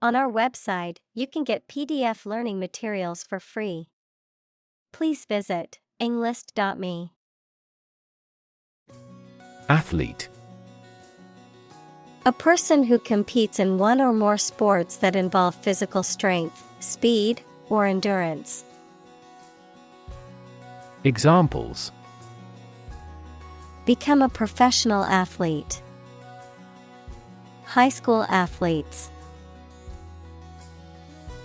On our website, you can get PDF learning materials for free. Please visit englist.me. Athlete. A person who competes in one or more sports that involve physical strength, speed, or endurance. Examples: Become a professional athlete. High school athletes.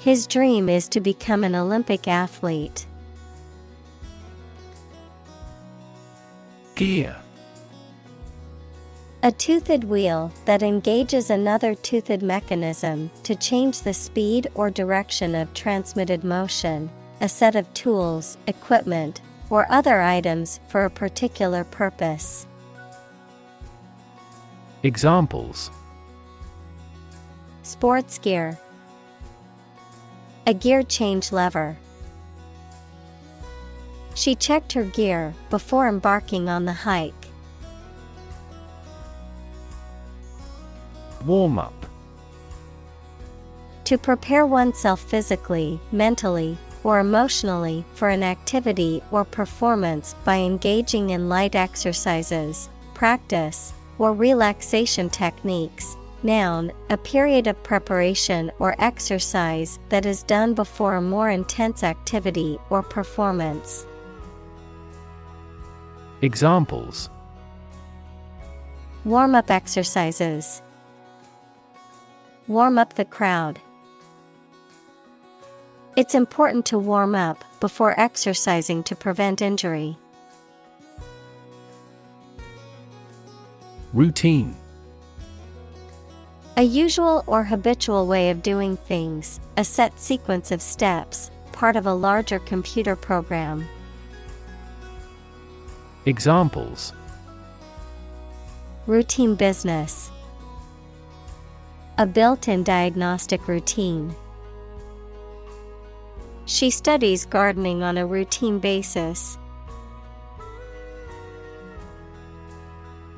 His dream is to become an Olympic athlete. Gear. A toothed wheel that engages another toothed mechanism to change the speed or direction of transmitted motion, a set of tools, equipment, or other items for a particular purpose. Examples: Sports gear. A gear change lever. She checked her gear before embarking on the hike. Warm up. To prepare oneself physically, mentally, or emotionally for an activity or performance by engaging in light exercises, practice, or relaxation techniques. Noun, a period of preparation or exercise that is done before a more intense activity or performance. Examples: Warm-up exercises. Warm up the crowd. It's important to warm up before exercising to prevent injury. Routine. A usual or habitual way of doing things, a set sequence of steps, part of a larger computer program. Examples: Routine business. A built-in diagnostic routine. She studies gardening on a routine basis.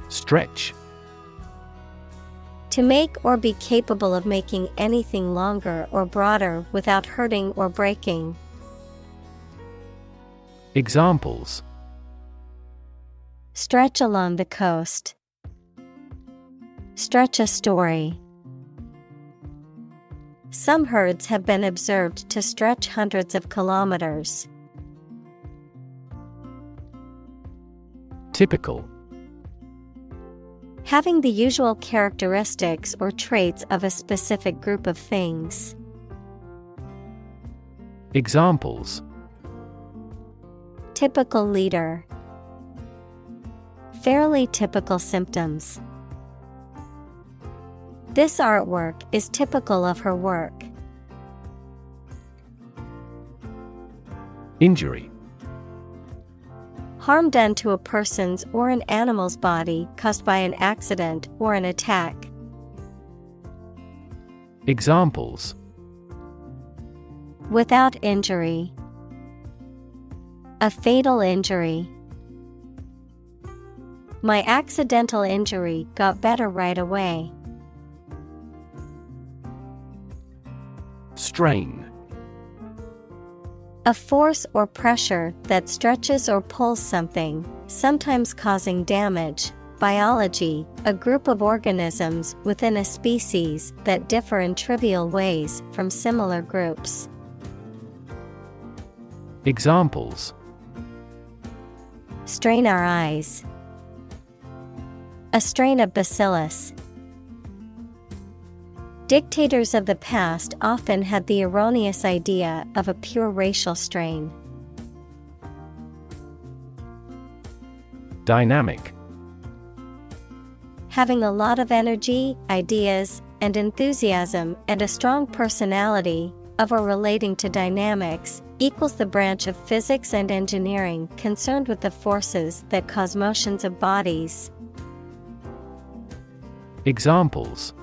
Stretch. To make or be capable of making anything longer or broader without hurting or breaking. Examples: Stretch along the coast. Stretch a story. Some herds have been observed to stretch hundreds of kilometers. Typical. Having the usual characteristics or traits of a specific group of things. Examples: Typical leader. Fairly typical symptoms. This artwork is typical of her work. Injury. Harm done to a person's or an animal's body caused by an accident or an attack. Examples: Without injury. A fatal injury. My accidental injury got better right away. Strain. A force or pressure that stretches or pulls something, sometimes causing damage. Biology, a group of organisms within a species that differ in trivial ways from similar groups. Examples: Strain our eyes. A strain of bacillus. Dictators of the past often had the erroneous idea of a pure racial strain. Dynamic. Having a lot of energy, ideas, and enthusiasm and a strong personality, of or relating to dynamics, equals the branch of physics and engineering concerned with the forces that cause motions of bodies. Examples: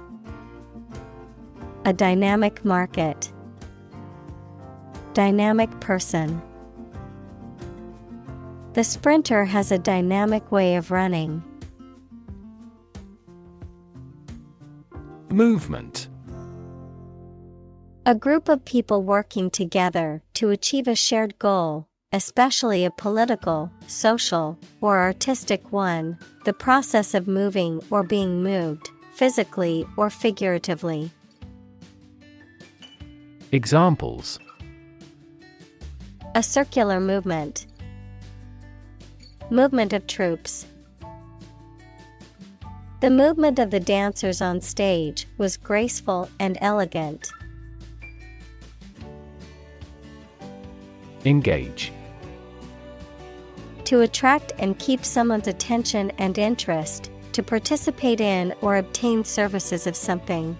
A dynamic market. Dynamic person. The sprinter has a dynamic way of running. Movement. A group of people working together to achieve a shared goal, especially a political, social, or artistic one, the process of moving or being moved, physically or figuratively. Examples: A circular movement. Movement of troops. The movement of the dancers on stage was graceful and elegant. Engage. To attract and keep someone's attention and interest, to participate in or obtain services of something.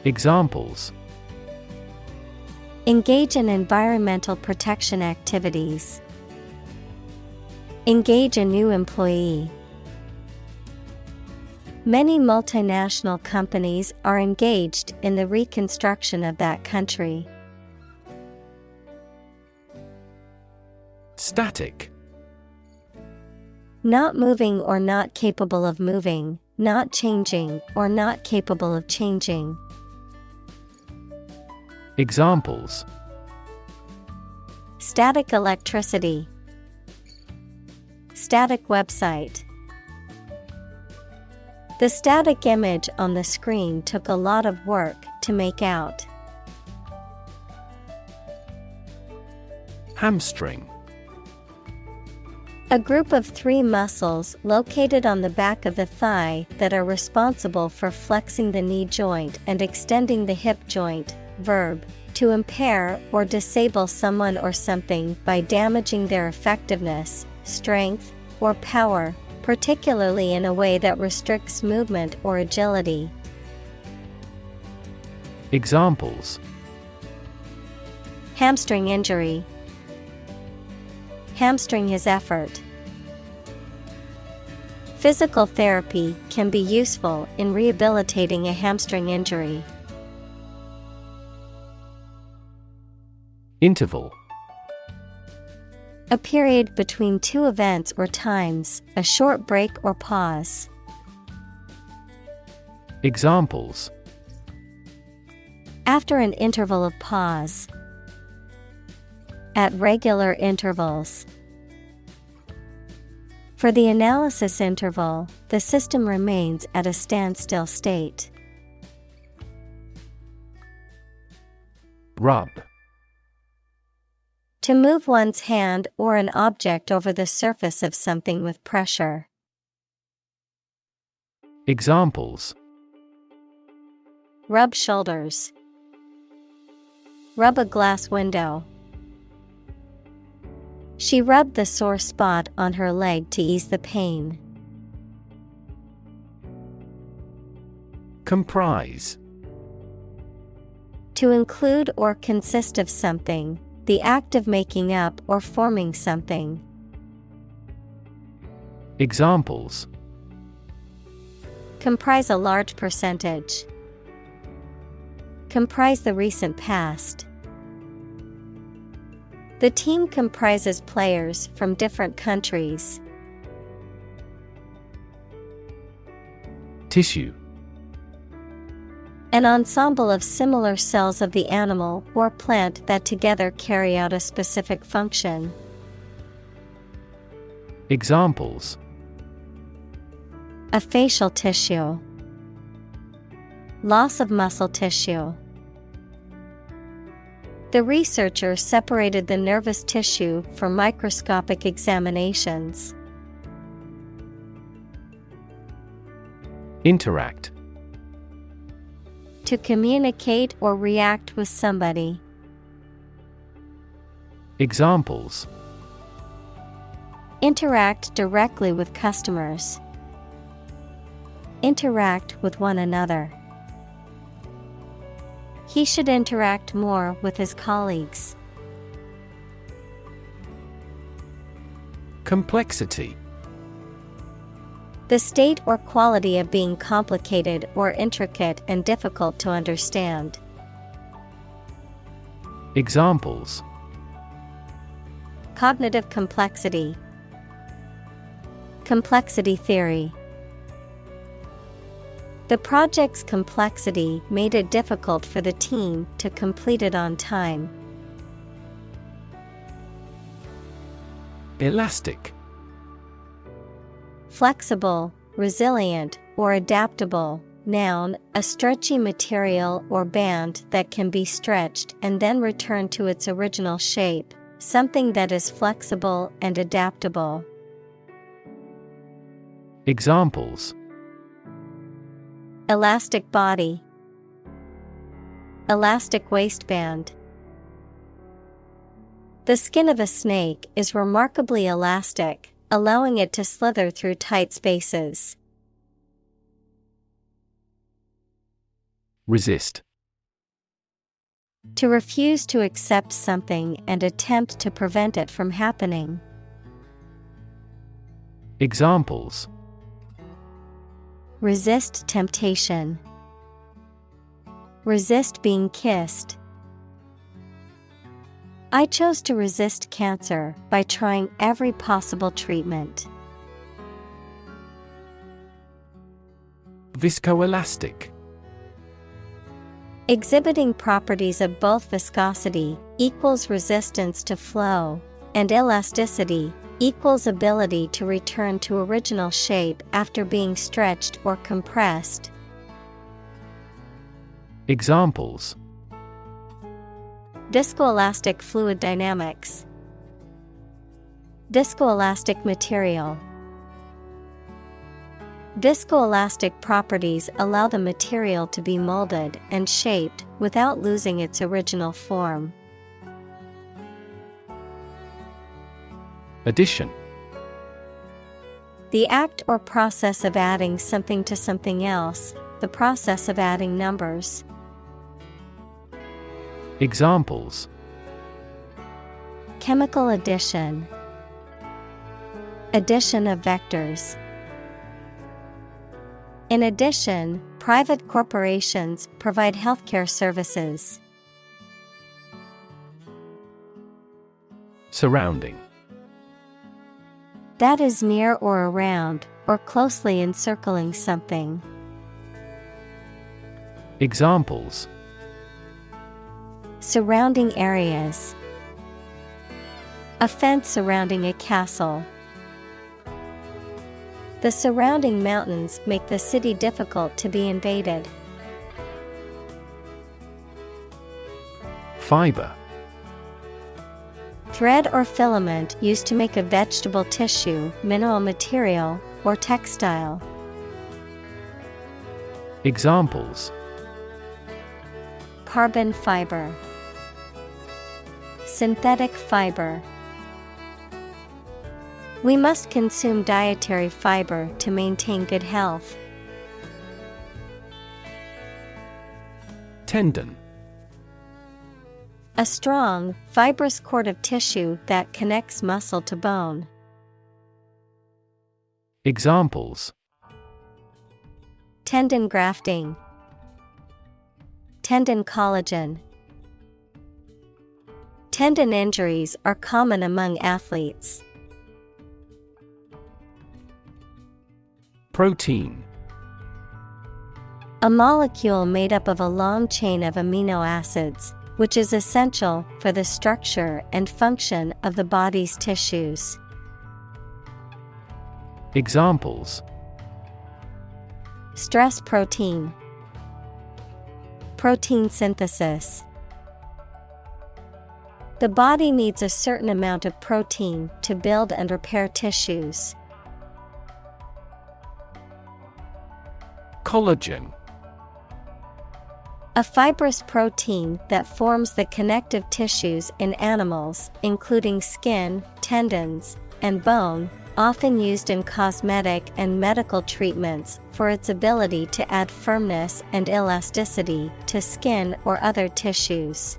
Examples: Engage in environmental protection activities. Engage a new employee. Many multinational companies are engaged in the reconstruction of that country. Static. Not moving or not capable of moving, not changing or not capable of changing. Examples: Static electricity. Static website. The static image on the screen took a lot of work to make out. Hamstring. A group of 3 muscles located on the back of the thigh that are responsible for flexing the knee joint and extending the hip joint. Verb: to impair or disable someone or something by damaging their effectiveness, strength, or power, particularly in a way that restricts movement or agility. Examples: Hamstring injury. Hamstring his effort. Physical therapy can be useful in rehabilitating a hamstring injury. Interval. A period between 2 events or times, a short break or pause. Examples: After an interval of pause. At regular intervals. For the analysis interval, the system remains at a standstill state. Rub. To move one's hand or an object over the surface of something with pressure. Examples: Rub shoulders. Rub a glass window. She rubbed the sore spot on her leg to ease the pain. Comprise. To include or consist of something, the act of making up or forming something. Examples: Comprise a large percentage. Comprise the recent past. The team comprises players from different countries. Tissue. An ensemble of similar cells of the animal or plant that together carry out a specific function. Examples: A facial tissue. Loss of muscle tissue. The researcher separated the nervous tissue for microscopic examinations. Interact. To communicate or react with somebody. Examples: Interact directly with customers. Interact with one another. He should interact more with his colleagues. Complexity. The state or quality of being complicated or intricate and difficult to understand. Examples: Cognitive complexity. Complexity theory. The project's complexity made it difficult for the team to complete it on time. Elastic. Flexible, resilient, or adaptable. Noun, a stretchy material or band that can be stretched and then returned to its original shape, something that is flexible and adaptable. Examples: Elastic body, elastic waistband. The skin of a snake is remarkably elastic, allowing it to slither through tight spaces. Resist. To refuse to accept something and attempt to prevent it from happening. Examples: Resist temptation. Resist being kissed. I chose to resist cancer by trying every possible treatment. Viscoelastic. Exhibiting properties of both viscosity equals resistance to flow, and elasticity equals ability to return to original shape after being stretched or compressed. Examples: Viscoelastic fluid dynamics. Viscoelastic material. Viscoelastic properties allow the material to be molded and shaped without losing its original form. Addition. The act or process of adding something to something else, the process of adding numbers. Examples: Chemical addition. Addition of vectors. In addition, private corporations provide healthcare services. Surrounding. That is near or around, or closely encircling something. Examples: Surrounding areas. A fence surrounding a castle. The surrounding mountains make the city difficult to be invaded. Fiber. Thread or filament used to make a vegetable tissue, mineral material, or textile. Examples: Carbon fiber. Synthetic fiber. We must consume dietary fiber to maintain good health. Tendon. A strong, fibrous cord of tissue that connects muscle to bone. Examples: Tendon grafting. Tendon collagen. Tendon injuries are common among athletes. Protein. A molecule made up of a long chain of amino acids, which is essential for the structure and function of the body's tissues. Examples: Stress protein. Protein synthesis. The body needs a certain amount of protein to build and repair tissues. Collagen. A fibrous protein that forms the connective tissues in animals, including skin, tendons, and bone, often used in cosmetic and medical treatments for its ability to add firmness and elasticity to skin or other tissues.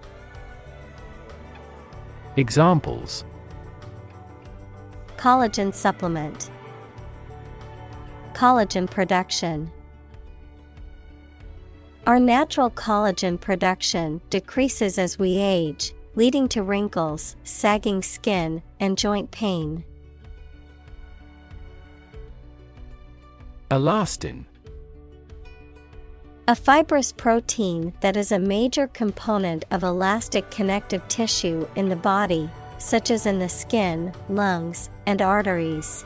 Examples: Collagen supplement. Collagen production. Our natural collagen production decreases as we age, leading to wrinkles, sagging skin, and joint pain. Elastin. A fibrous protein that is a major component of elastic connective tissue in the body, such as in the skin, lungs, and arteries.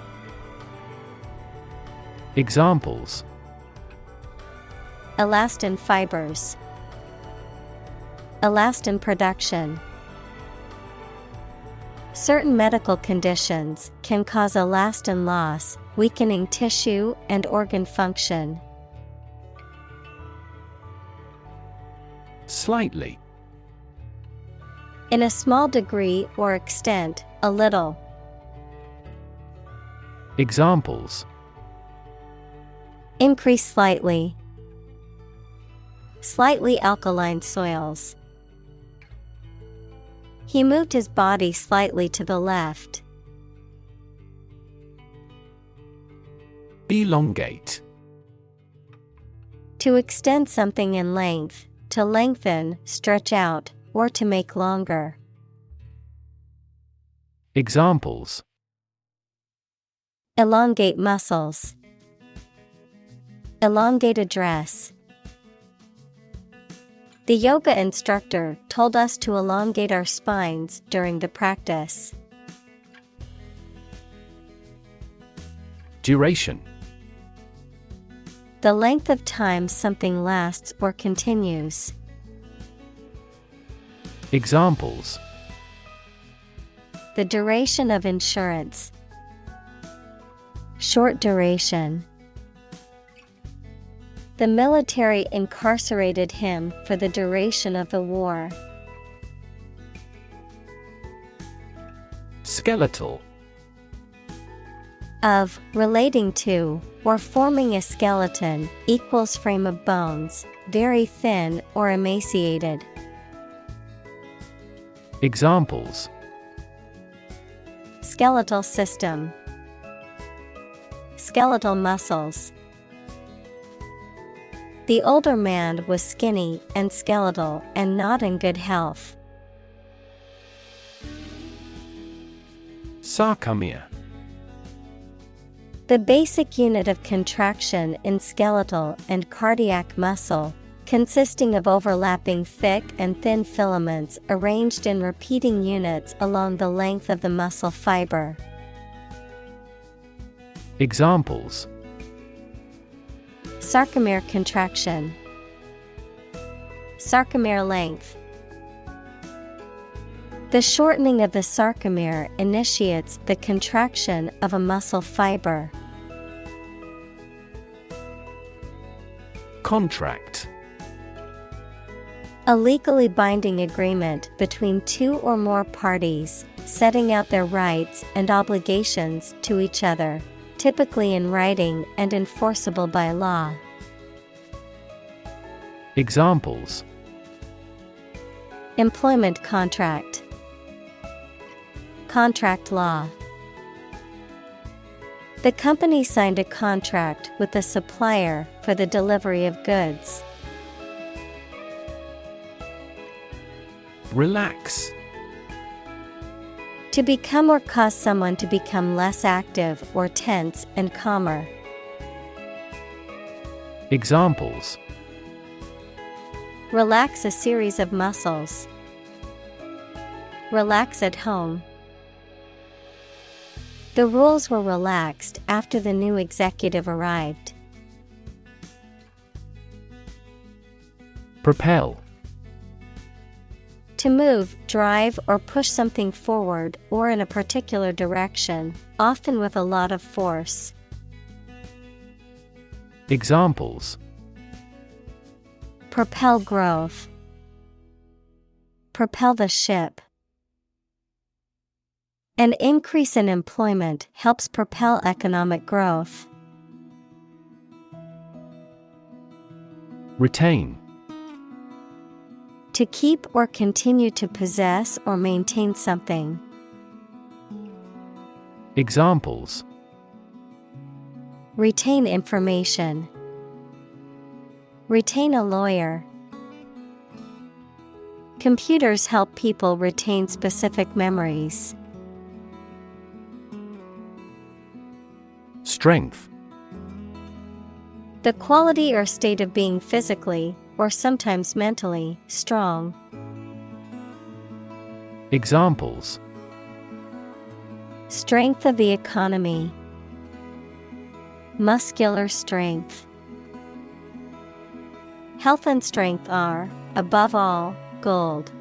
Examples: Elastin fibers. Elastin production. Certain medical conditions can cause elastin loss, weakening tissue and organ function. Slightly. In a small degree or extent, a little. Examples: Increase slightly. Slightly alkaline soils. He moved his body slightly to the left. Elongate. To extend something in length, to lengthen, stretch out, or to make longer. Examples: Elongate muscles. Elongate a dress. The yoga instructor told us to elongate our spines during the practice. Duration. The length of time something lasts or continues. Examples: The duration of insurance. Short duration. The military incarcerated him for the duration of the war. Skeletal. Of, relating to, or forming a skeleton, equals frame of bones, very thin or emaciated. Examples: Skeletal system. Skeletal muscles. The older man was skinny and skeletal and not in good health. Sarcomere. The basic unit of contraction in skeletal and cardiac muscle, consisting of overlapping thick and thin filaments arranged in repeating units along the length of the muscle fiber. Examples: Sarcomere contraction. Sarcomere length. The shortening of the sarcomere initiates the contraction of a muscle fiber. Contract. A legally binding agreement between two or more parties, setting out their rights and obligations to each other, typically in writing and enforceable by law. Examples: Employment contract. Contract law. The company signed a contract with the supplier for the delivery of goods. Relax. To become or cause someone to become less active or tense and calmer. Examples: Relax a series of muscles. Relax at home. The rules were relaxed after the new executive arrived. Propel. To move, drive, or push something forward or in a particular direction, often with a lot of force. Examples: Propel growth. Propel the ship. An increase in employment helps propel economic growth. Retain. To keep or continue to possess or maintain something. Examples: Retain information. Retain a lawyer. Computers help people retain specific memories. Strength. The quality or state of being physically, or sometimes mentally, strong. Examples: Strength of the economy. Muscular strength. Health and strength are, above all, gold.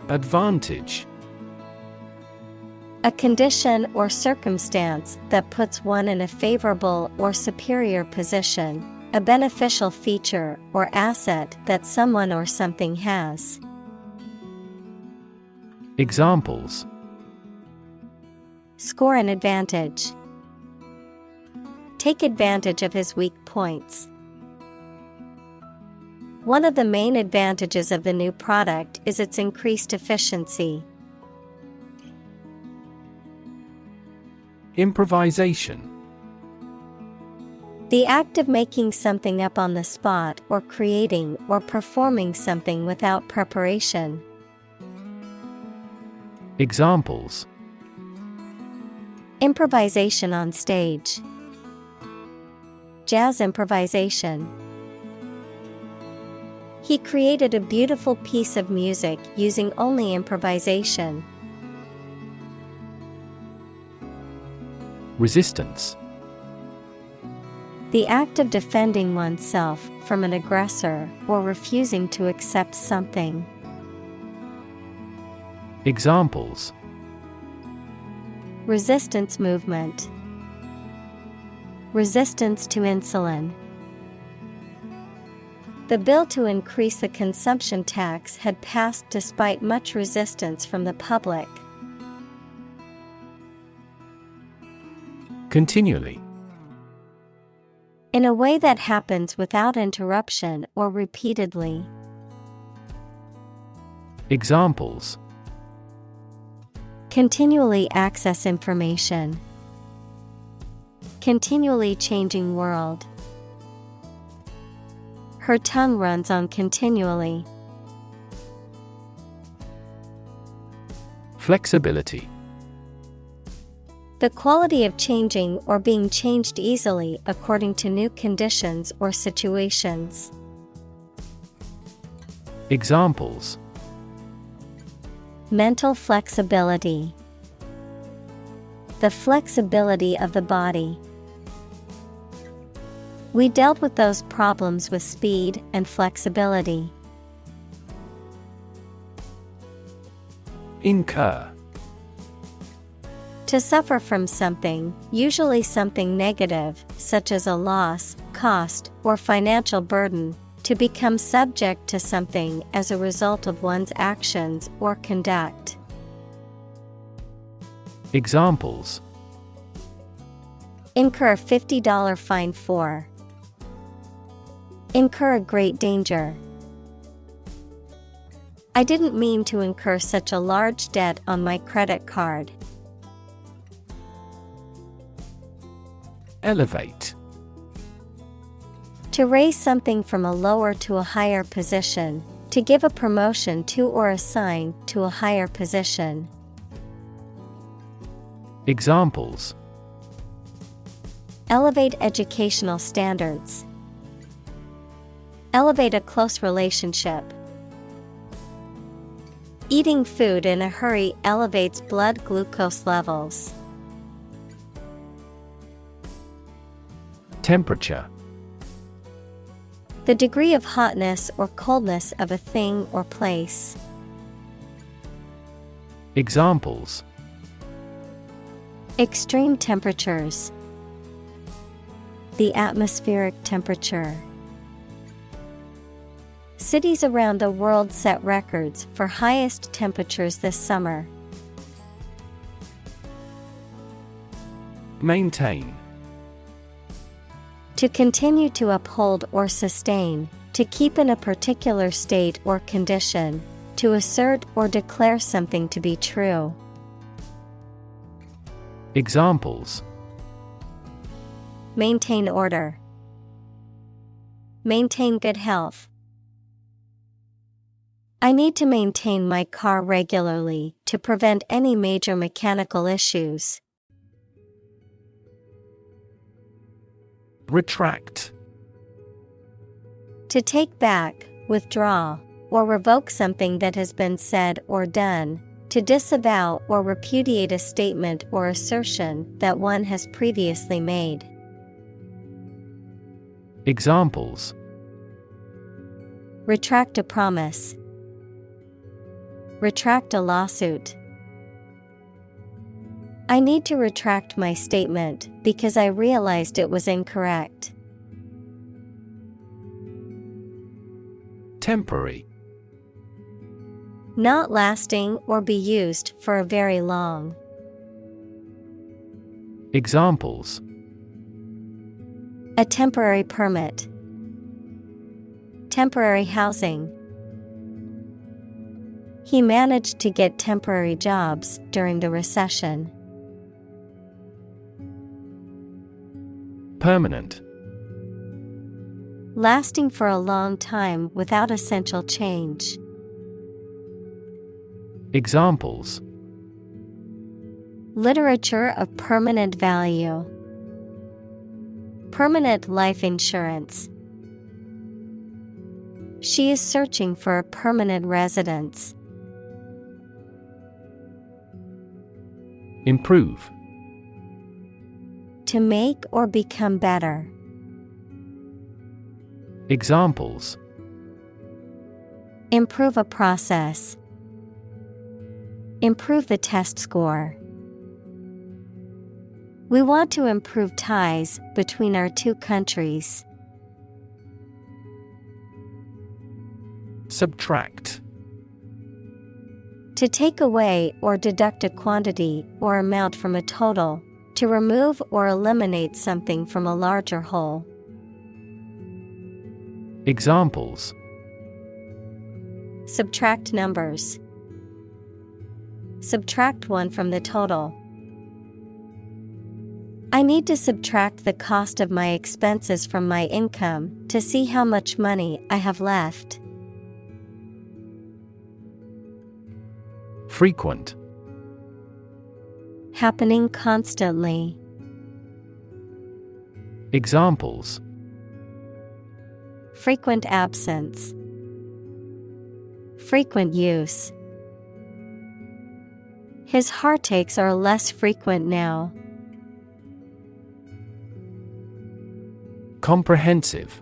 Advantage: A condition or circumstance that puts one in a favorable or superior position, a beneficial feature or asset that someone or something has. Examples: Score an advantage. Take advantage of his weak points. One of the main advantages of the new product is its increased efficiency. Improvisation: The act of making something up on the spot or creating or performing something without preparation. Examples: Improvisation on stage. Jazz improvisation. He created a beautiful piece of music using only improvisation. Resistance: The act of defending oneself from an aggressor or refusing to accept something. Examples: Resistance movement. Resistance to insulin. The bill to increase the consumption tax had passed despite much resistance from the public. Continually: In a way that happens without interruption or repeatedly. Examples: Continually access information. Continually changing world. Her tongue runs on continually. Flexibility: The quality of changing or being changed easily according to new conditions or situations. Examples: Mental flexibility. The flexibility of the body. We dealt with those problems with speed and flexibility. Incur: To suffer from something, usually something negative, such as a loss, cost, or financial burden. To become subject to something as a result of one's actions or conduct. Examples: Incur a $50 fine for. Incur a great danger. I didn't mean to incur such a large debt on my credit card. Elevate: To raise something from a lower to a higher position, to give a promotion to or assign to a higher position. Examples: Elevate educational standards. Elevate a close relationship. Eating food in a hurry elevates blood glucose levels. Temperature: The degree of hotness or coldness of a thing or place. Examples: Extreme temperatures. The atmospheric temperature. Cities around the world set records for highest temperatures this summer. Maintain: To continue to uphold or sustain, to keep in a particular state or condition, to assert or declare something to be true. Examples: Maintain order. Maintain good health. I need to maintain my car regularly to prevent any major mechanical issues. Retract. To take back, withdraw, or revoke something that has been said or done, to disavow or repudiate a statement or assertion that one has previously made. Examples: Retract a promise. Retract a lawsuit. I need to retract my statement because I realized it was incorrect. Temporary. Not lasting or be used for a very long. Examples: A temporary permit. Temporary housing. He managed to get temporary jobs during the recession. Permanent. Lasting for a long time without essential change. Examples: Literature of permanent value. Permanent life insurance. She is searching for a permanent residence. Improve. To make or become better. Examples: Improve a process. Improve the test score. We want to improve ties between our two countries. Subtract. To take away or deduct a quantity or amount from a total, to remove or eliminate something from a larger whole. Examples: Subtract numbers. Subtract one from the total. I need to subtract the cost of my expenses from my income to see how much money I have left. Frequent. Happening constantly. Examples: Frequent absence. Frequent use. His heartaches are less frequent now. Comprehensive.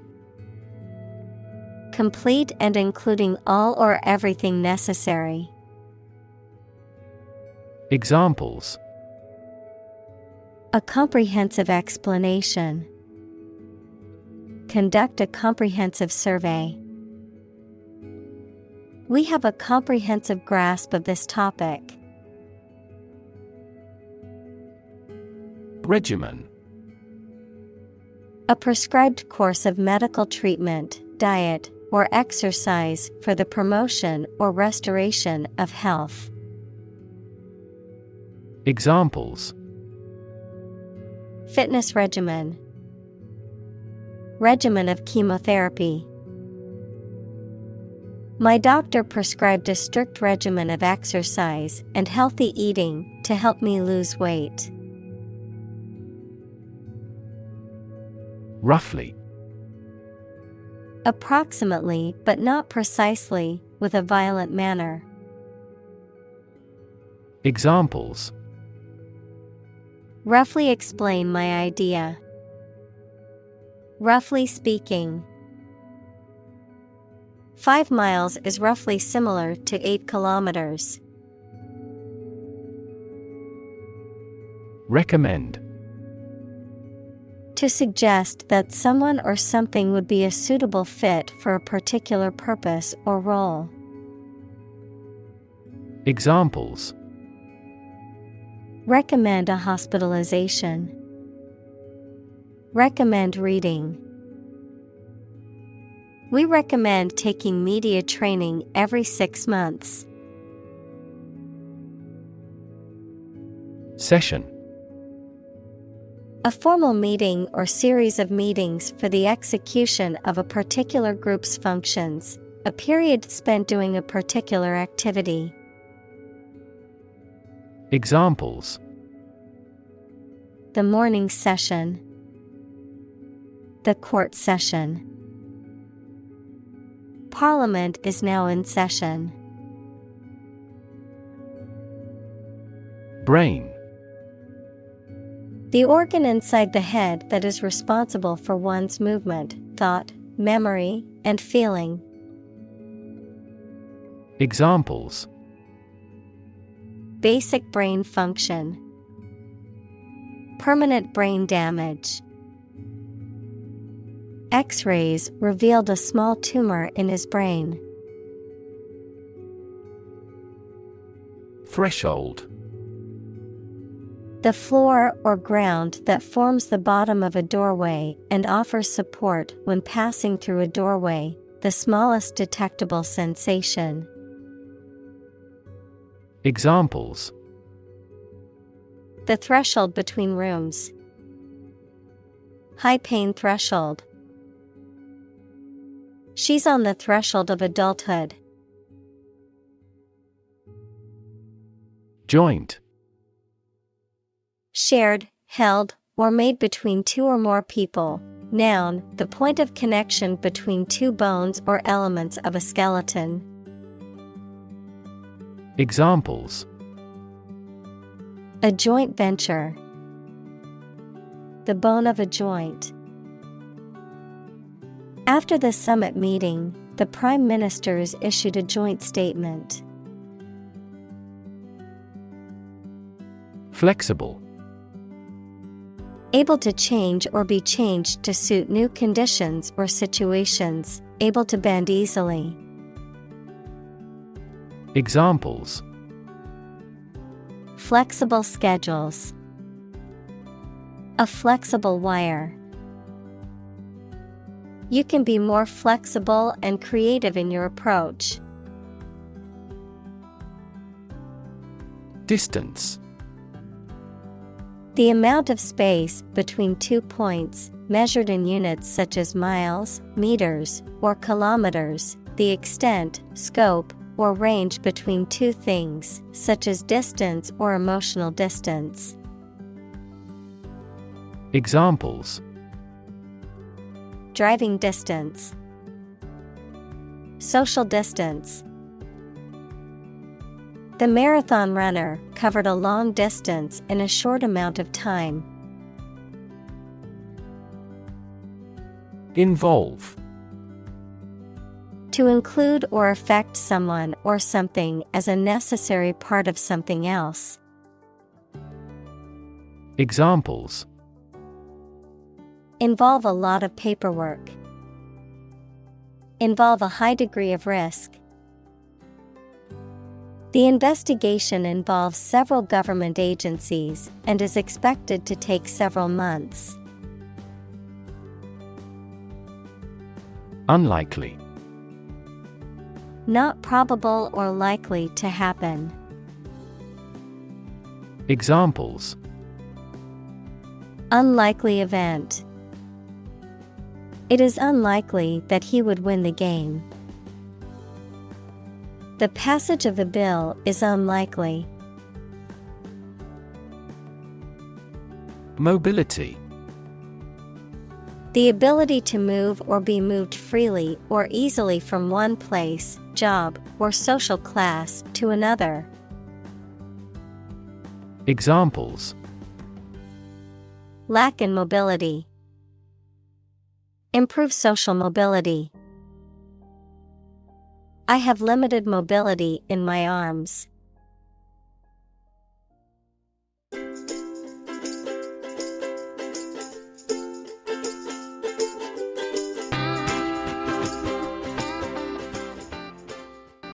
Complete and including all or everything necessary. Examples: A comprehensive explanation. Conduct a comprehensive survey. We have a comprehensive grasp of this topic. Regimen. A prescribed course of medical treatment, diet, or exercise for the promotion or restoration of health. Examples: Fitness regimen. Regimen of chemotherapy. My doctor prescribed a strict regimen of exercise and healthy eating to help me lose weight. Roughly. Approximately, but not precisely, with a violent manner. Examples: Roughly explain my idea. Roughly speaking. 5 miles is roughly similar to 8 kilometers. Recommend. To suggest that someone or something would be a suitable fit for a particular purpose or role. Examples: Recommend a hospitalization. Recommend reading. We recommend taking media training every 6 months. Session. A formal meeting or series of meetings for the execution of a particular group's functions, a period spent doing a particular activity. Examples: The morning session. The court session. Parliament is now in session. Brain. The organ inside the head that is responsible for one's movement, thought, memory, and feeling. Examples: Basic brain function. Permanent brain damage. X-rays revealed a small tumor in his brain. Threshold. The floor or ground that forms the bottom of a doorway and offers support when passing through a doorway, the smallest detectable sensation. Examples: The threshold between rooms. High pain threshold. She's on the threshold of adulthood. Joint. Shared, held, or made between two or more people. Noun, the point of connection between two bones or elements of a skeleton. Examples: A joint venture. The bone of a joint. After the summit meeting, the Prime Ministers issued a joint statement. Flexible. Able to change or be changed to suit new conditions or situations, able to bend easily. Examples: Flexible schedules. A flexible wire. You can be more flexible and creative in your approach. Distance. The amount of space between 2 points, measured in units such as miles, meters, or kilometers, the extent, scope, or range between two things, such as distance or emotional distance. Examples: Driving distance. Social distance. The marathon runner covered a long distance in a short amount of time. Involve. To include or affect someone or something as a necessary part of something else. Examples: Involve a lot of paperwork. Involve a high degree of risk. The investigation involves several government agencies and is expected to take several months. Unlikely. Not probable or likely to happen. Examples: Unlikely event. It is unlikely that he would win the game. The passage of the bill is unlikely. Mobility. The ability to move or be moved freely or easily from one place, job, or social class to another. Examples: Lack in mobility. Improve social mobility. I have limited mobility in my arms.